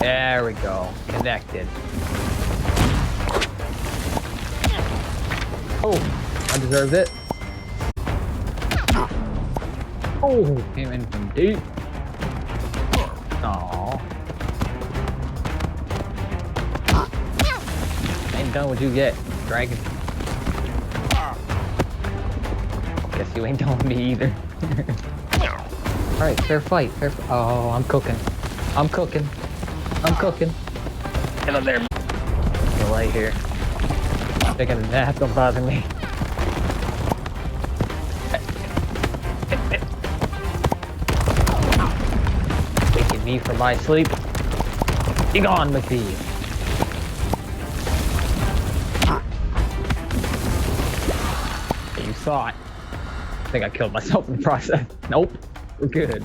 There we go. Connected. Oh, I deserved it. Oh, came in from deep. Aww. Ain't done what you get, dragon. Guess you ain't done with me either. Alright, fair fight. Oh, I'm cooking. I'm cooking. Get up there. The light here. Taking a nap, don't bother me. Waking me from my sleep. Be gone, McPhee. You saw it. I think I killed myself in the process. Nope. We're good.